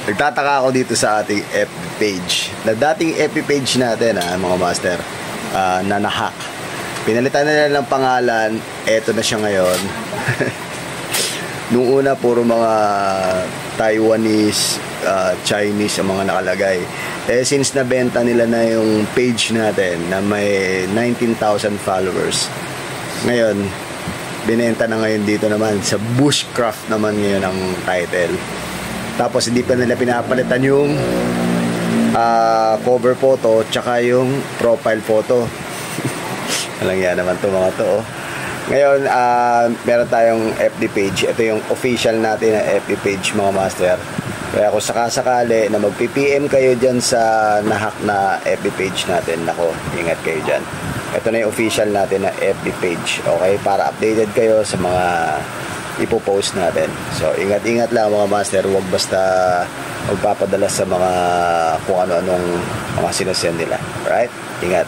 Nagtataka ako dito sa ating FB page. Na dating FB page natin, mga master, na nahack. Pinalitan na nila ng pangalan. Eto na siya ngayon. Nung una, puro mga Taiwanese, Chinese ang mga nakalagay. Since nabenta nila na yung page natin na may 19,000 followers, ngayon, binenta na ngayon dito naman sa Bushcraft naman ngayon ang title. Tapos hindi pa nila pinapalitan yung cover photo tsaka yung profile photo. Alang yan naman to mga to. Ngayon, meron tayong FB page. Ito yung official natin na FB page, mga master. Kaya kung sakasakali na mag-PPM kayo dyan sa nahack na FB page natin, nako, ingat kayo dyan. Ito na yung official natin na FB page. Okay? Para updated kayo sa mga ipopost natin. So, ingat-ingat lang mga master. Huwag basta magpapadala sa mga kung ano-anong mga sinasend nila. Alright? Ingat.